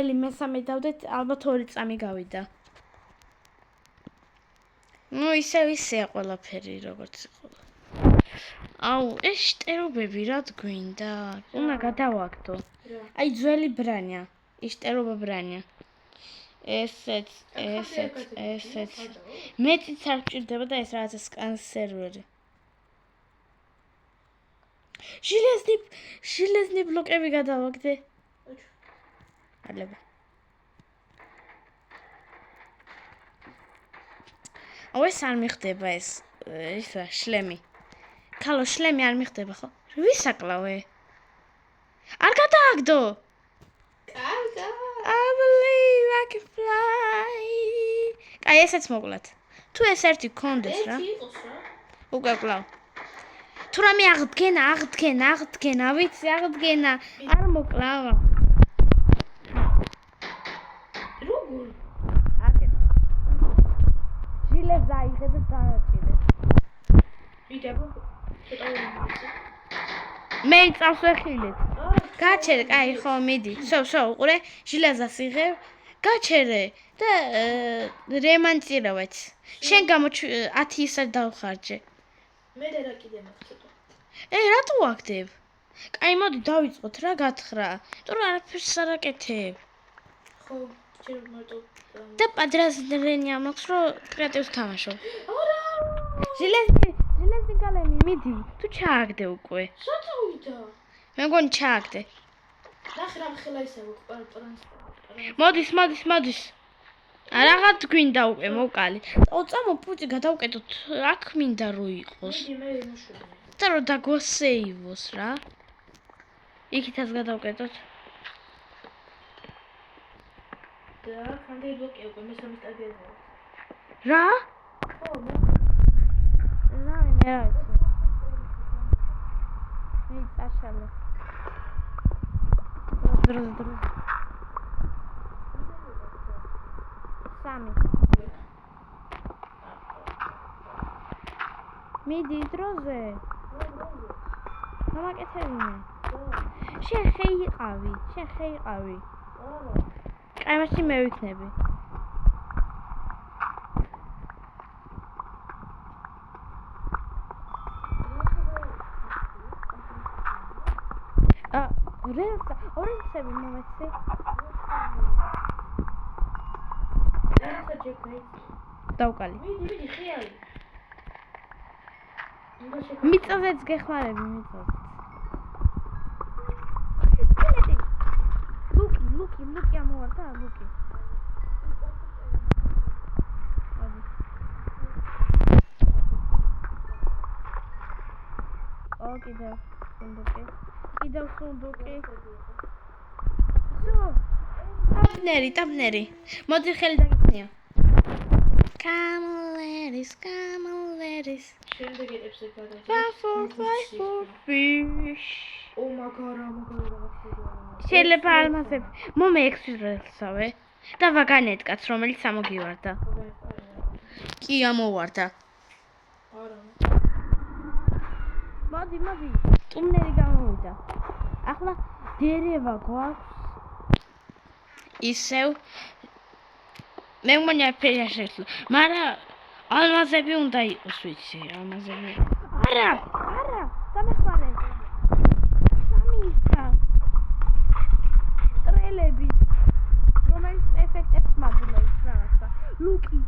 ძველი მესამე დავდეთ, ალბათ 2 წამი გავიდა. ნუ ისეა ყველაფერი როგორც იყო. აუ, ეს შტერობები რად გვინდა? უნდა გადავაგდო. აი ძველი ბრანია, ის შტერობა ბრანია. ესეც. მეც არ გჭირდება და ეს რაღაცა სკან სერვერი. ჟილეზნი ბლოკები გადავაგდე. ალება. აუ ეს არ მიხდება ეს ისა შლემი. ქალო შლემი არ მიხდება ხო? ვისაკლავე? არ გადააგდო. კარგა. I believe I can fly. აი ესეც მოკლათ. თუ ეს ერთი გქონდეს რა. ერთი იყოს რა. უკვე კლავ. თუ რამე აღდგენა, ვიცი აღდგენა. არ მოკლავა. როგორ? აგეთ. ჟილეს დაიღე და დააჭირე. ვიდება. ცოტა ვიმიცი. მე წავს ვეხილეთ. გაჩერე, კაი ხო, მიდი. სო, უყურე, ჟილეზას იღებ. გაჩერე და რემონტირავეთ. შენ გამო 10 ისად დავხარჯე. მე რა კიდე მაქვს ცოტა. რატო ვაგდებ? კაი, მოდი დავიწყოთ რა გათხრა. თუ არაფერს არ აკეთებ. ხო, ჯერ მარტო და პადრაზრენია მაქვს რომ კრეატივს თამაშობ. არა! ჟილეზი გალემი, მიდი. თუ ჩააგდე უკვე. საწავიდა. მე მგონი ჩააგდე. ნახე რა ხელა ისე ვყარპარანს. მოდის. რაღაც გვინდა უკვე მოვკალი. წამო პუჭი გადავკეტოთ. აქ მინდა რო იყოს. მიდი მე იმუშავე. და რო დაგვასეივოს რა. იქითაც გადავკეტოთ. და ხანდა იბლოკე უკვე მესამე სტადიაზე. რა? ხო, მე რა ვიცი. მე წაშალე. დროზ. სამი. მიდი დროზე. მომაკეთებინე. შენ ხეიყავი. არა. კაი, მაშინ მე ვიქნები. ორენცები მომეცი. რასა ჯეკნი? დავკალი. მიდი, ხიარი. მიწაზეც გეხმარები, მიწაზეც. ლუკი ამოვარდა, ლუკი. კიდევ სუნდუკი. ტაბნერი. მოდი ხელი დაგიწნია. Come on ladies. შემდეგ ეტებს ეგ გადაჭერს. Fight for fish. ო მაგარა. შეიძლება ალმასები. მომე ექსპირესავე. და ვაგანეთკაც რომელიც ამოგივარდა. კი ამოვარდა. არა. მოდი. ტუმნერი გამოვიდა. ახლა დერევა გვაქვს. ისევ მე მგონი არაფერი არ შეძლო. მაგრამ ალმაზები უნდა იყოს, ვიცი, ალმაზები. არა, დამეხმარე. სამისა. ტრელები. რომელიც ეფექტებს მაგულებს რაღაცა. ლუკი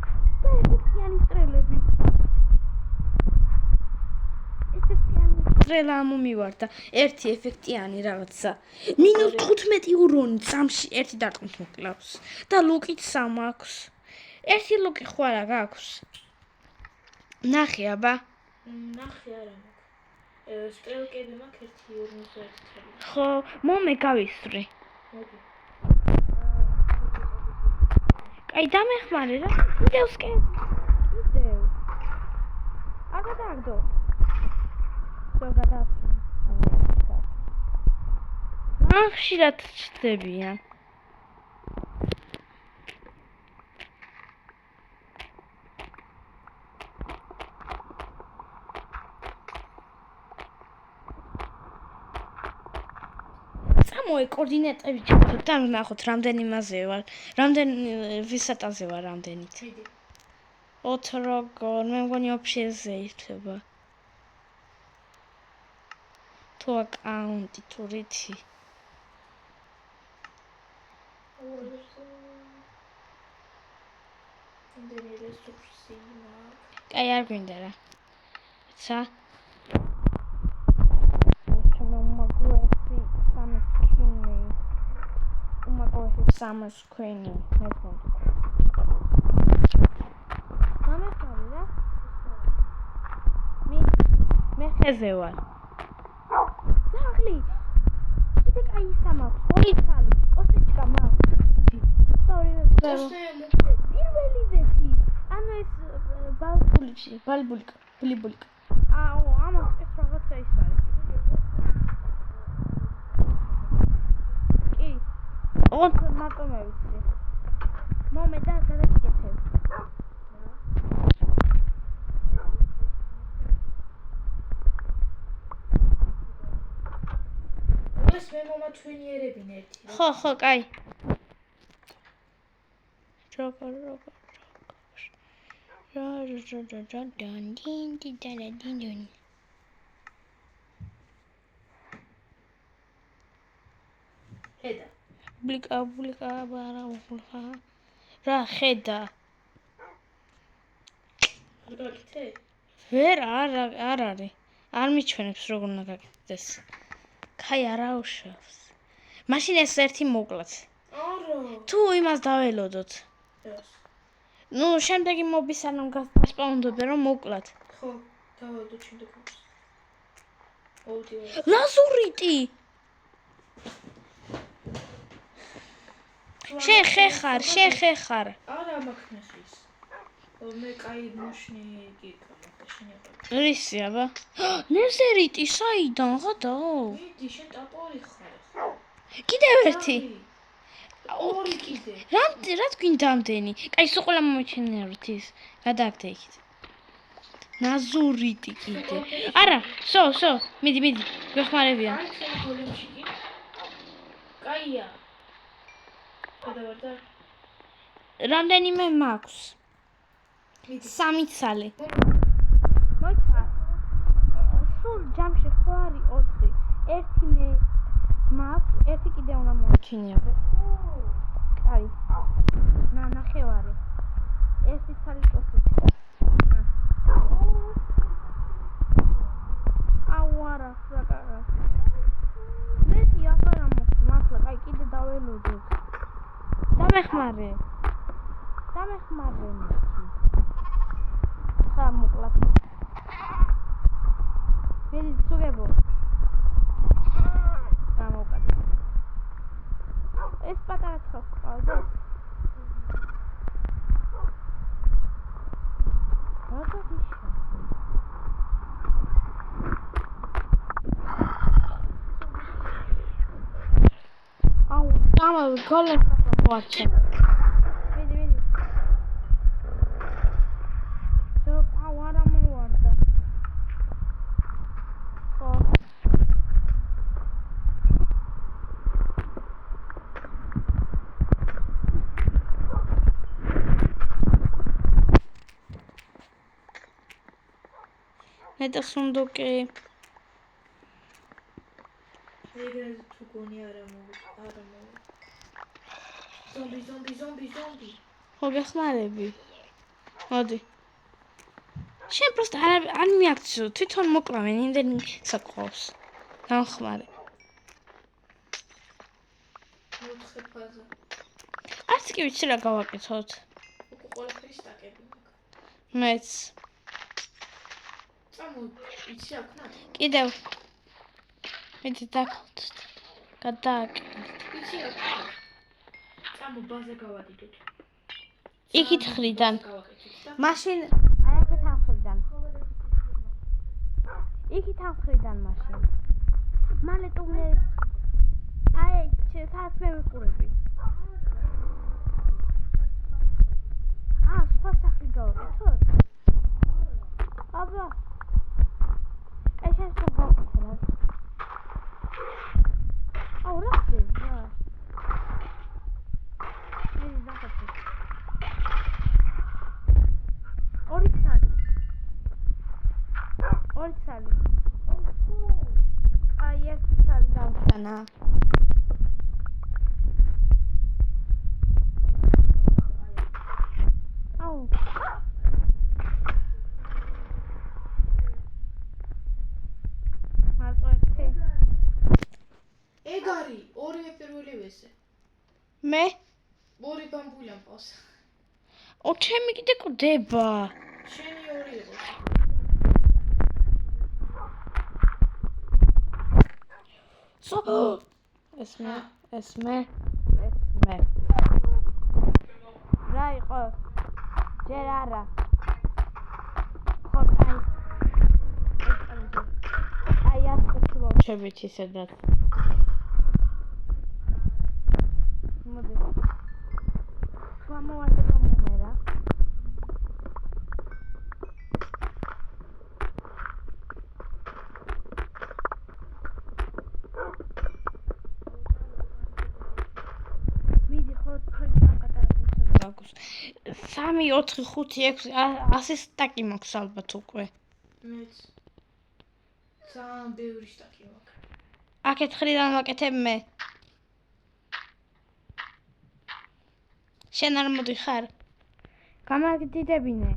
და ეფექტიანი ტრელები. ტრელა მომივარდა. ერთი ეფექტიანი რაღაცა. -15 ურონი წამში ერთი დარტყმით მოკლავს. და ლუკით 3 აქვს. ერთი ლუკი ხო არა გაქვს. ნახე აბა. ნახე არა მაქვს. სტრელკები მაქვს 1.41. ხო, მომე გავისწრე. მოდი. კაი, დამეხმარე რა. კიდევ. არ გადააგდო. ხშირად ჩდებიან. ჩამოე კოორდინატები ჩავთვალოთ და ნახოთ რამდენი მასზე ვარ. რამდენი ვისატანზე ვარ რამდენით. მიდი. 4 როგორ მე მგონი ოფშეზე ითვლება. თუ აკაუნტი თუ რითი. რამდენი რესურსი მაქვს? კაი არ გვინდა რა. ცა Summer screening. Let's go. Mama ხარი რა? მე ხეზე ვარ. ძაღლი. კიდე კაი სამაქვს. მოიცალი. ოსტეჩკა მაქვს. პირველი ვეთი. ანუ ეს ბალბულიკა. აუ, ამას ეს რაღაცა ის არის. ოღონდ მარტო მე ვიცი. მომე და გადაგიკეთებ. ეს მე მომათვინიერებინ ერთი. ხო, კაი. როგორ. ხედა. ბლიკა ბარაუხა. რა ხედა? გაკეთე? ვერ არ არის. არ მიჩვენებს როგორ უნდა გაკეთდეს. კაი არაუშავს. მაშინ ეს ერთი მოკლათ. არა. თუ იმას დაველოდოთ. ნუ შემდეგი მობის ანამ გასპაუნდობე რომ მოკლათ. ხო, დაველოდოთ შემდეგ მობს. ლაზურიტი. შენ ხეხარ. არა მაქვს ის. მე კაი მოშნი გიკამო შენ იყო. რისი აბა? ნეზერიტი საიდან ღადაო? მიდი შენ ტაპორი ხარ. კიდევ ერთი. ორი კიდე. რა გვინდა ამდენი? კაი სულ ყველა მომეჩენიაროთ ის. გადააგდე იქით. ნაზურიტი კიდე. არა, სო, მიდი. გეხმარებიან. აი შენ გოლემში კი. კაია. გადავარდა. რამდენიმე მაქვს? მიდი. 3 ცალი. მოიცა. სულ ჯამში ხო არის 4. ერთი მე მაქვს, ერთი კიდე უნდა მოიჩინიო. კაი. ნახევარი. ერთი ცალი კოსტიჩკა. აუ არა, რა. მეტი აღარ მოხდა, მართლა, კაი კიდე დაველოდოთ. დამეხმარე მეტი. ხა მოკლათ. მედი წუგებო. გამოვკადე. ეს პატარა ცხო ყავდეს. რატო გიშა? აუ, გოლემ მოაჩე. მიდი. აუ, არა მოვარდა. ხო. მეტა სუნდუკი. ეგრე თუ გონი არა მოვა. ზომბი. ხო გეხმარები. მოდი. შენ პროსტა არ მიაქციო, თვითონ მოკლავენ იმდენი საკყავს. გამხმარე. მოთხე ფაზა. არც კი ვიცი რა გავაკეთოთ. უკვე ყველაფერი სტაკები მაქვს. მეც. წამო, იცი აქნა? კიდევ. მეც დაკავთ. გადააკეთეთ. იცი აქნა? წამო, ბაზა გავადიდოთ. იქით ხრიდან. გავაკეთეთ და მაშინ აი აქეთ ამხრიდან. იქით ამხრიდან მაშინ. მალე თუნე აი სადაც მე ვიყურები. სხვა სახლი გავაკეთოთ? აბა. აი შენ სულ გავაკეთე. აუ რა ხდება? ცალი. აი ერთი ცალი დავშანა. აუ. მარტო ერთი. ეგ არის ორივე პირველი ვესე. მე? ორი ბამბული ამყავს. ო ჩემი კიდე კვდება. შენი ორი იყო. ეს მე. რა იყო? ჯერ არა. ხო, აი ასეთი ლოჩებით ისედაც. მოდი. გამოვადება მომერა. მიდი ხო კატარა გვაქვს. 3 4 5 6 100 სტაკი მაქვს ალბათ უკვე. მეც. ძალიან ბევრი სტაკი მაქვს. აქეთ ხრიდან ვაკეთებ მე. შენ არ მოდიხარ? გამაგდიდებინე.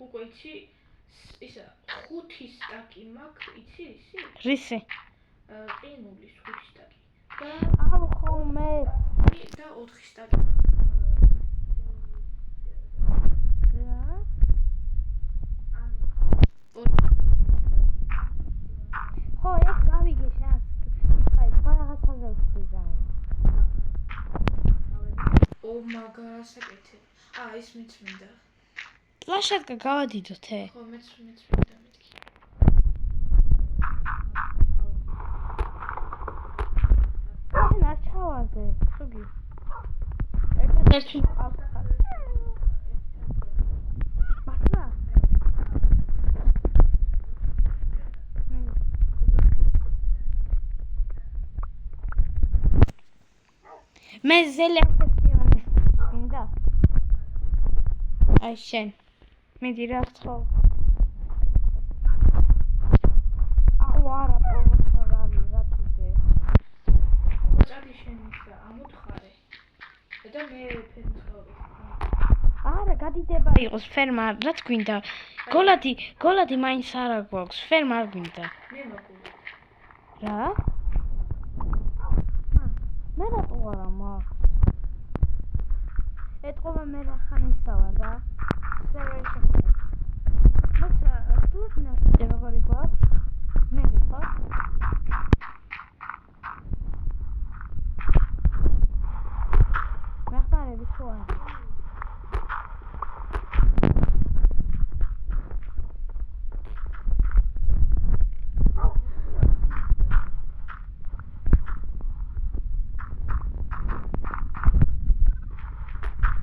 უკვე იცი ისა 5 სტაკი მაქვს, იცი ისი? რისი? ყინულის 5 სტაკი. და აუ ხოლმე. და 4 სტაკი. რა? ხო, ეს გავიგე შანს. იცი, სხვა რაღაცაზე ვთქვი ზაი. ო მაგასაკეთე. ის მეც მინდა. ლაშატკა გავადიდოთ ე. ხო, მეც მინდა მეთქი. შენ არ ჩავარდე, ხუგი. ერთი მყავს. მართლა? მე ზელი აკეთებდი. მინდა? აი შენ. მიდი რა ხო. აუ არა პროვოცავალი რა თუნდე. წადი შენ ისა ამოთხარე. და მე ფერმს გავდო. არა, გადიდება იყოს ფერმა, რაც გვინდა. გოლადი მაინც არა გვაქვს, ფერმა არ გვინდა. მე მაგული. რა? მე რატო არა მაქვს? ეთყობა მე რა ხანისავა რა. სერვერი შეხვდა. მოცა, სტუდია როგორი გვაქვს? მე ხო? მახარები ხო არა?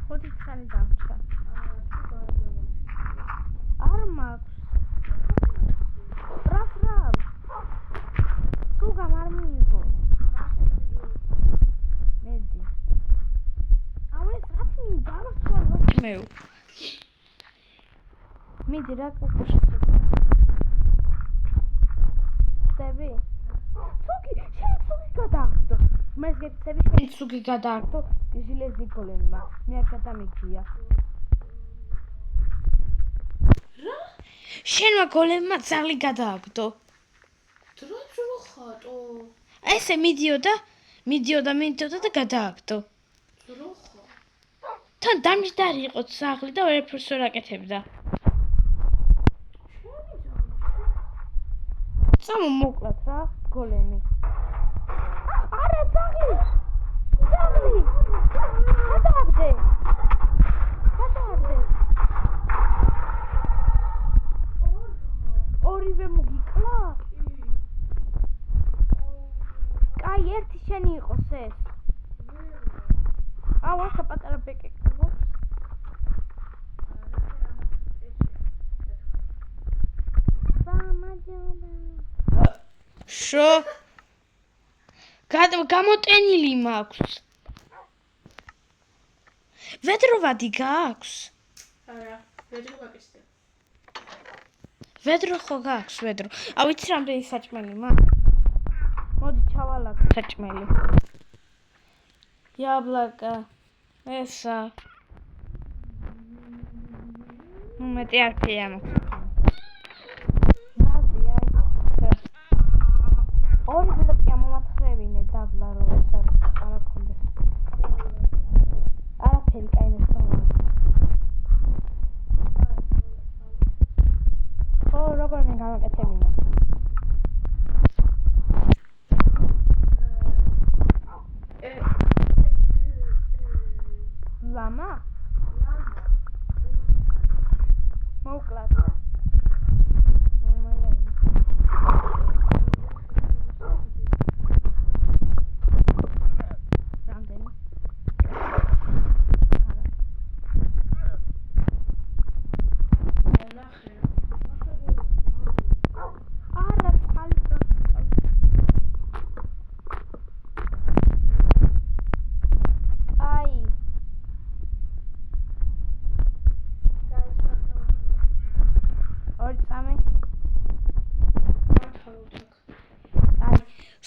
ხუთი ცალი დავჭა. არ მაქვს. რას? სულგამ არ მიიღო. მედი. ეს რაც მინდა, ამას მე. მიდი რა კუქუში. ხდები? შენ ცუგი გადაახდო. მე გეცები შენ ცუგი გადაახდო. ჟილეზი გოლემმა. მე არ გადამიგია. რა? შენმა გოლემმა ძალი გადააგდო. დროც რო ხატო. ესე მიდიოდა და გადააგდო. რო ხა. თან დამჯდარი იყო ძაღლი და ვერაფერს ვერ აკეთებდა. წამო მოკლათ რა, გოლემი. არა ძაღლი. გადააგდე. ორივე მოგიკლა? კაი, ერთი შენი იყოს ეს. აუ, ახლა პატარა ბეკეკა გვაქვს. შო გამოტენილი მაქვს. ვედროვადი გააქვს? არა, ვედრო გაკეთდა. ვედრო ხო გააქვს ვედრო? ავიცი რამდენი საჭმელი მაქვს? მოდი ჩავალაგო საჭმელი. Яблоко. ესა. მეტი არ ფიამოქს. ორი ბლოკი მომათხრევინე დაბლა რომ ესა არ აქონდეს. არაფერი კაი მესწავლა. ხო, როგორ მე გავაკეთებინე? ლამა? მოკლათ.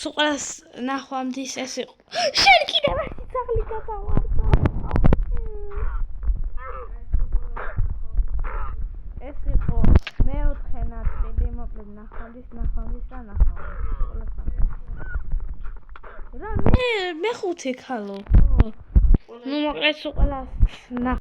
სუყას ნახვამდის ეს იყო. შენ კიდევ ერთი ძაღლი გადავარდა. ეს იყო მეოთხე ნაწილი, მოკლედ ნახვამდის და ნახვამდის. რა მე ხუთი ქალო. ნუ მოკლედ სუყას